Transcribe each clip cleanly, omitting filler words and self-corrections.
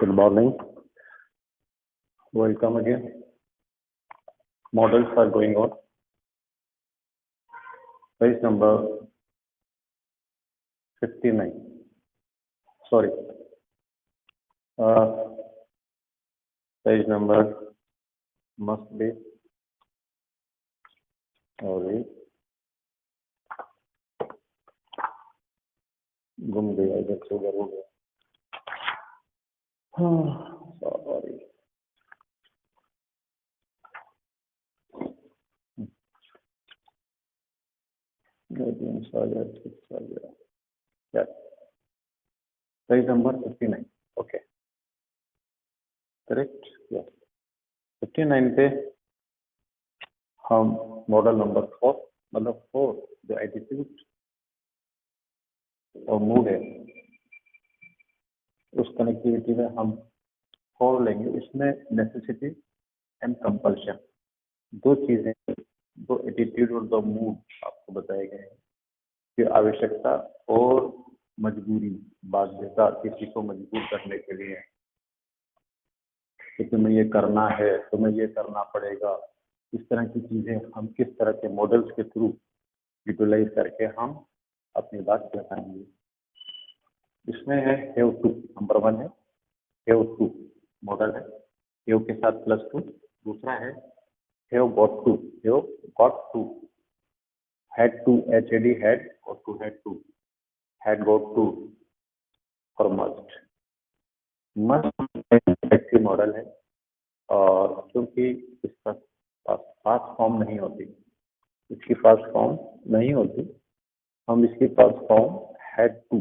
Good morning. Welcome again. Models are going on. Page number 59. Sorry. Page number must be. Sorry. गुम गया इधर से उधर हो गया. Sorry. Yeah. Page number 59. Okay. Correct? Yes. 59 पे हम मॉडल नंबर 4 मतलब 4 जो एटीट्यूड और मूड है उस कनेक्टिविटी में हम 4 लेंगे. इसमें नेसेसिटी एंड कंपल्शन दो चीजें, दो एटीट्यूड और दो मूड आपको बताए गए हैं कि आवश्यकता और मजबूरी, बाध्यता किसी को मजबूर करने के लिए कि तुम्हें ये करना है, तुम्हें ये करना पड़ेगा. इस तरह की चीजें हम किस तरह के मॉडल्स के थ्रू यूटिलाइज करके हम अपनी बात बताएंगे. इसमें है हैव टू. नंबर 1 है हैव टू मॉडल है, हैव के साथ +2. दूसरा है have got to. Have got to, had to, HAD had और to had to, had got to और मस्ट. मस्ट मॉडल है और क्योंकि इसका पास फॉर्म नहीं होती, इसकी पास फॉर्म नहीं होती, हम इसकी पास फॉर्म हैड टू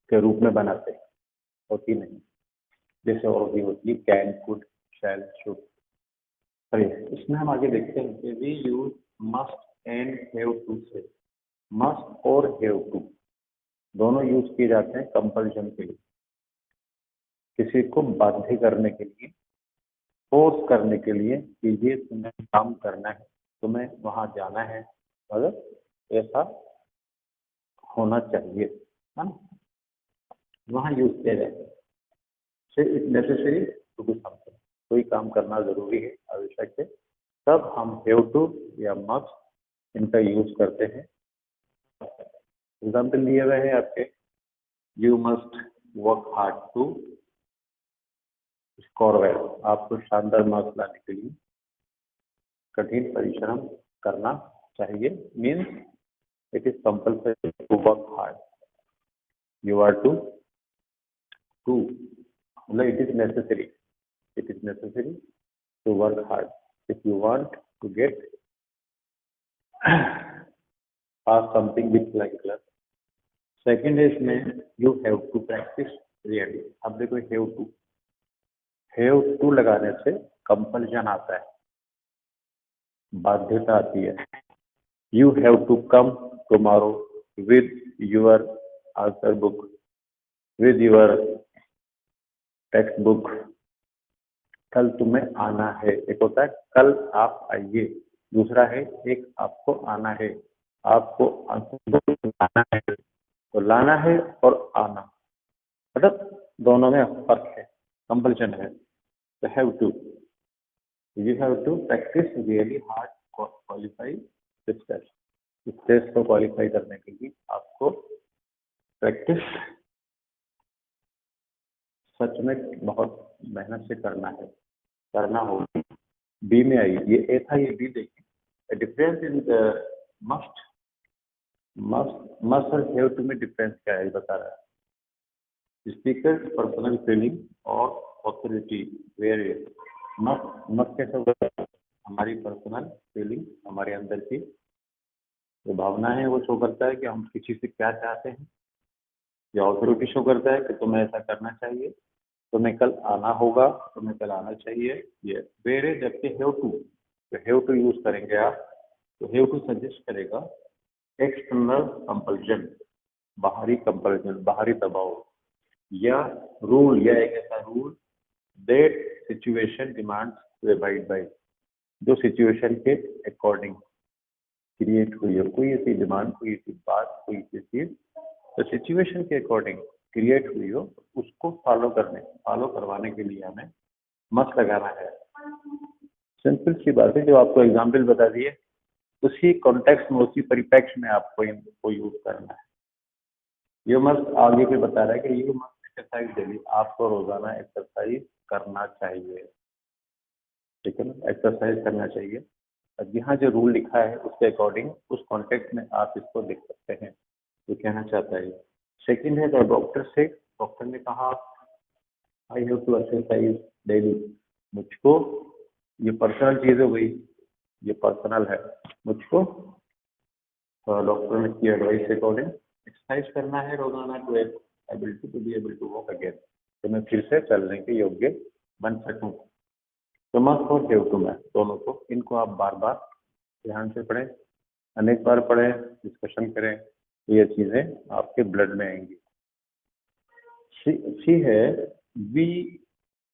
के रूप में बनाते हैं, होती नहीं. जैसे और भी होती है कैन, कुड, शैल, शुड. इसमें हम आगे देखते हैं कि we use must and have to say. Must और हैव टू दोनों यूज किए जाते हैं कंपल्शन के लिए, किसी को बाध्य करने के लिए, फोर्स करने के लिए कि ये तुम्हें काम करना है, तुम्हें वहां जाना है, मतलब ऐसा होना चाहिए, है ना. वहां यूज किया जाता है. It's necessary to do something. कोई काम करना जरूरी है, आवश्यक है, तब हम हैव टू या मस्ट इनका यूज करते हैं. एग्जाम्पल दिए हुए हैं आपके. You must work hard to score well. आपको शानदार मार्क्स लाने के लिए कठिन परिश्रम करना चाहिए. Means it is compulsory to work hard. You are to मतलब it is necessary. It is necessary to work hard if you want to get pass something with like class. Second है इसमें you have to practice really. अब देखो have to लगाने से compulsion आता है, बाध्यता आती है. You have to come tomorrow with your answer book, with your textbook. कल तुम्हें आना है. एक होता है कल आप आइए, दूसरा है एक आपको आना है. आपको आंसर बुक लाना है. तो लाना है और आना मतलब दोनों में फर्क है, कंपल्शन है. तो have to, you have to practice really hard qualify this test. इस टेस्ट को क्वालिफाई करने के लिए आपको प्रैक्टिस सच में बहुत मेहनत से करना होगा. बी में आई, ये ए था, ये बी. देखिए डिफरेंस इन मस्ट और हैव टू में डिफरेंस क्या है बता रहा है. स्पीकर पर्सनल फीलिंग और ऑथोरिटी वेरियस. मस्ट कैसे होगा, हमारी पर्सनल फीलिंग, हमारे अंदर की जो भावना है वो शो करता है कि हम किसी से क्या चाहते हैं. या ऑथोरिटी शो करता है कि तुम्हें ऐसा करना चाहिए, तुम्हें कल आना होगा, तुम्हें कल आना चाहिए. ये वेरे. जबकि हैव टू, तो हैव टू यूज करेंगे आप, तो हैव टू सजेस्ट करेगा एक्सटर्नल कंपल्शन, बाहरी कंपल्शन, बाहरी दबाव, या रूल, या एक ऐसा rule that situation demands to abide by, जो सिचुएशन के अकॉर्डिंग क्रिएट हुई है. कोई ऐसी डिमांड, कोई ऐसी बात, कोई ऐसी चीज तो सिचुएशन के अकॉर्डिंग क्रिएट हुई हो, उसको फॉलो करवाने के लिए हमें मस्ट लगाना है। सिंपल सी बात है, जो आपको एग्जाम्पल बता दिए उसी कॉन्टेक्स्ट में, उसी परिप्रेक्ष्य में आपको इनको यूज करना है। यू मस्ट आगे भी बता रहा है कि यू मस्ट एक्सरसाइज डेली, आपको रोजाना एक्सरसाइज करना चाहिए, ठीक है ना, एक्सरसाइज करना चाहिए। अब यहाँ जो रूल लिखा है उसके अकॉर्डिंग उस कॉन्टेक्स्ट में आप इसको देख सकते हैं तो कहना चाहता है। सेकंड है द डॉक्टर से, डॉक्टर ने कहा I have to exercise daily, मुझको, ये पर्सनल चीज हो गई, ये पर्सनल है, मुझको डॉक्टर ने की एडवाइस के अकॉर्डिंग एक्सरसाइज करना है रोजाना to ability to be able to walk again, तो मैं फिर से चलने के योग्य बन सकूं। तो मस्ट और हैव टू में दोनों को, इनको आप बार बार ध्यान से पढ़ें, अनेक बार पढ़ें, डिस्कशन करें, तो ये चीजें आपके ब्लड में आएंगी। सी है वी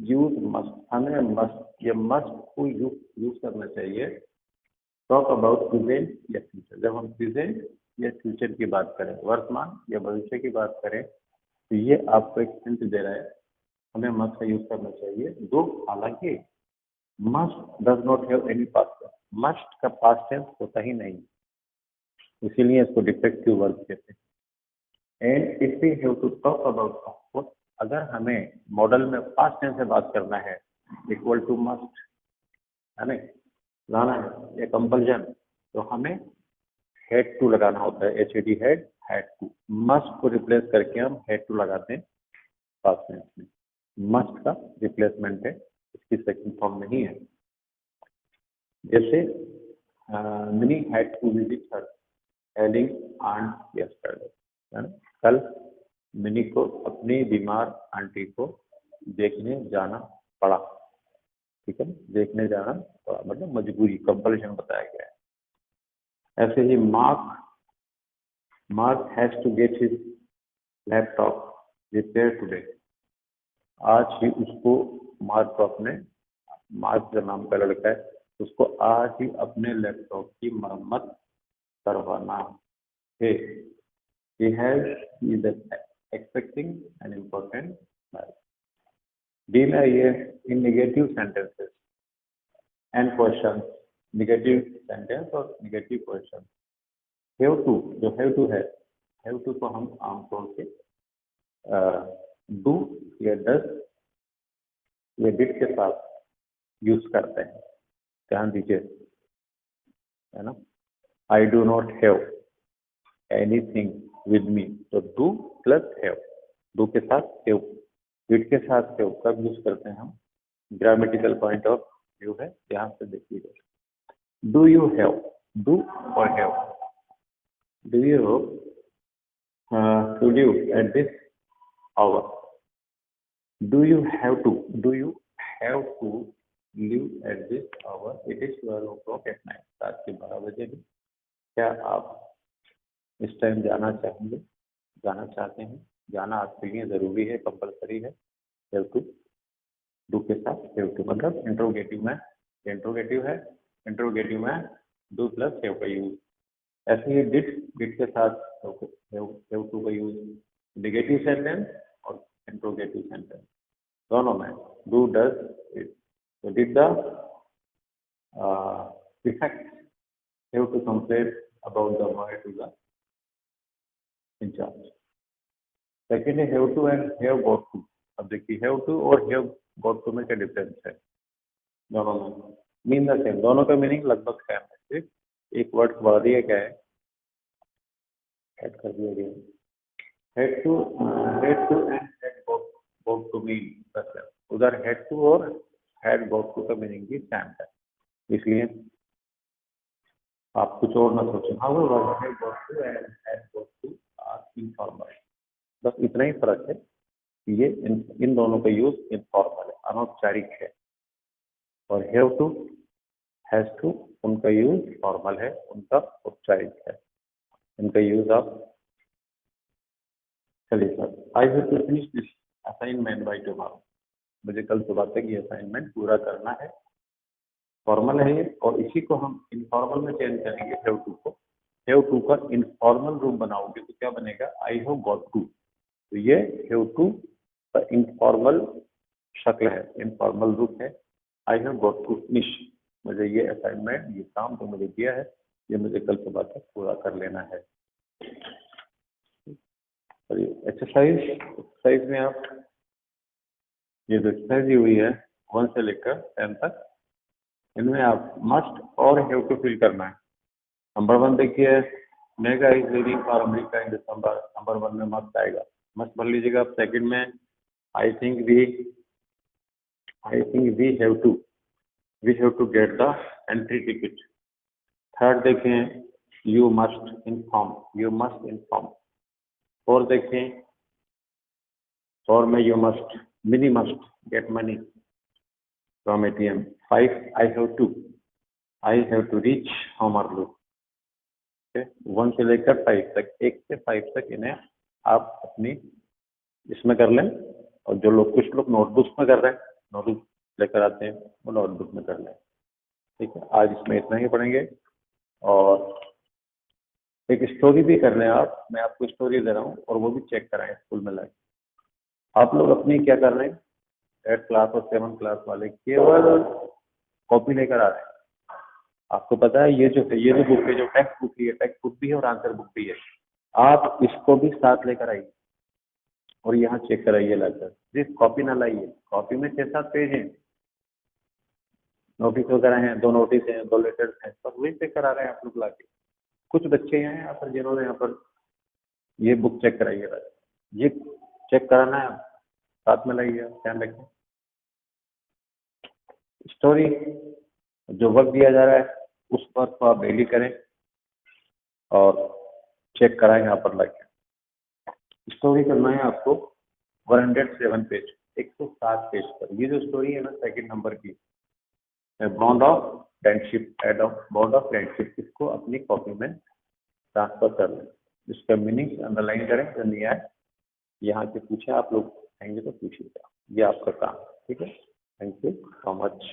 यूज मस्ट, हमें मस्ट, ये मस्ट को यूज करना चाहिए टॉक अबाउट प्रेजेंट या फ्यूचर। जब हम प्रेजेंट या फ्यूचर की बात करें, वर्तमान या भविष्य की बात करें, तो ये आपको एक हिंट दे रहा है, हमें मस्ट का यूज करना चाहिए। दो हालांकि must does not have any past, must का पास्ट टेंस होता ही नहीं, इसीलिए इसको डिफेक्टिव वर्ब कहते हैं। And if we have to talk about, अगर हमें मॉडल में पास्ट टेंस से बात करना है, इक्वल टू मस्ट, है ना, लाना है या कंपल्जन, तो हमें हैड टू लगाना होता है, HAD हैड टू। मस्ट को रिप्लेस करके हम हैड टू लगाते हैं पास्ट टेंस में, मस्ट का रिप्लेसमेंट है, इसकी सेकंड फॉर्म नहीं है। जैसे Mini had to visit her ailing aunt yesterday, है ना, कल मिनी को अपनी बीमार आंटी को देखने जाना पड़ा, ठीक है, देखने जाना पड़ा मतलब मजबूरी, कंपल्शन बताया गया है। ऐसे ही Mark has to get his laptop repair today, आज ही उसको, मार्क को अपने, मार्क जो नाम का लड़का है, उसको आज ही अपने लैपटॉप की मरम्मत करवाना है। He is expecting an important marriage. D में ये in negative sentences and questions, negative sentence और negative question। have to, जो have to है, have to को हम आमतौर से do या does या did के साथ यूज करते हैं, ध्यान दीजिए, है ना। I do not have anything with me, तो do प्लस have, do के साथ have, did के साथ have कब यूज करते हैं हम, ग्रामेटिकल पॉइंट ऑफ व्यू है, ध्यान से देखिएगा। डू यू हैव, डू और have, do you to live at this hour, do you have to, do you have to live at this hour, it is 12 o'clock at night, रात के 12 बजे भी, क्या आप इस टाइम जाना चाहेंगे, जाना चाहते हैं, जाना आपके लिए जरूरी है, कंपलसरी है, हैव टू, डू के साथ हैव टू, मतलब इंट्रोगेटिव में, इंट्रोगेटिव है, इंट्रोगेटिव में डू प्लस हैव का यूज। ऐसे ही डिड के साथ हैव टू का यूज, नेगेटिव सेंटेंस और इंट्रोगेटिव सेंटेंस दोनों में, डू डज इट, तो did the effect have to complain about the matter to the incharge. Second है have to and have got to. अब देखिए हैव टू और have got to में क्या डिफरेंस है, दोनों में मीन द सेम, दोनों का मीनिंग लगभग सेम है, सिर्फ एक वर्ड बढ़ा दिया गया है, ऐड कर दिया गया है। Had to and had got to mean the same, उधर हेड टू और हेड गॉट टू का मीनिंग भी सेम है, इसलिए आप कुछ और ना सोचें। However had got to and had got to are informal, बस इतना ही फर्क है, ये इन दोनों का यूज इनफॉर्मल है, अनौपचारिक है, और हैव टू, हैज टू, उनका यूज फॉर्मल है, उनका औपचारिक है, इनका यूज आप, चलिए sir, I have to finish this assignment by tomorrow, मुझे कल सुबह तक ये असाइनमेंट पूरा करना है, फॉर्मल है ये, और इसी को हम इनफॉर्मल में चेंज करेंगे हैव टू को। हैव टू का इनफॉर्मल रूप बनाओगे तो क्या बनेगा, आई हैव गॉट टू, तो ये हैव टू इनफॉर्मल शक्ल है, इनफॉर्मल रूप है। I have got to finish, मुझे ये असाइनमेंट, ये काम तो मुझे दिया है, ये मुझे कल सुबह तक पूरा कर लेना है। और ये एक्सरसाइज में आप ये जो एक्सरसाइज दी हुई है 1 से लेकर 10 तक, इनमें आप मस्ट और हैव टू फिल करना है। नंबर 1 देखिए, mega is leaving for America in December, number 1 में मस्ट आएगा, मस्ट भर लीजिएगा। आप सेकंड में I think we have to get the entry ticket. Third देखें, यू मस्ट इन्फॉर्म। फोर देखें, फोर में you must get money from ATM। 5 I have to reach home early. 1 से लेकर 5 तक, 1 से 5 तक इन्हें आप अपनी इसमें कर लें, और जो लोग, कुछ लोग नोटबुक्स में कर रहे हैं, नोटबुक लेकर आते हैं, वो नोटबुक में कर लें। ठीक है, आज इसमें इतना ही पढ़ेंगे। और एक स्टोरी भी कर लें आप, मैं आपको स्टोरी दे रहा हूँ, और वो भी चेक कराएं स्कूल में लाए। आप लोग अपनी क्या कर रहे हैं, 8th क्लास और 7th क्लास वाले केवल कॉपी लेकर आ रहे हैं। आपको पता है ये जो बुक है, जो टेक्स्ट बुक भी है और आंसर बुक भी है, आप इसको भी साथ लेकर आइए और यहाँ चेक कराइए लाकर। सिर्फ कॉपी ना लाइए, कॉपी में 6-7 पेज हैं, नोटिस वगैरह हैं, 2 नोटिस हैं, 2 लेटर्स हैं, सब वही चेक करा रहे हैं आप लोग लाके। कुछ बच्चे हैं यहाँ पर जिन्होंने यहाँ पर ये बुक चेक कराइएगा, ये चेक कराना है, साथ में लाइए, ध्यान रखें। स्टोरी जो वर्क दिया जा रहा है उस वर्क को आप डेली करें और चेक कराएं यहाँ पर लाके। स्टोरी करना है आपको 107 पेज, 107 पेज पर। ये जो स्टोरी है ना, 2nd नंबर की, बॉन्ड ऑफ फ्रेंडशिप, इसको अपनी कॉपी में ट्रांसफर कर लें। इसका मीनिंग अंडरलाइन करें, जो नहीं आए यहाँ से पूछे, आप लोग आएंगे तो पूछिएगा, ये आपका काम। ठीक है, थैंक यू सो मच।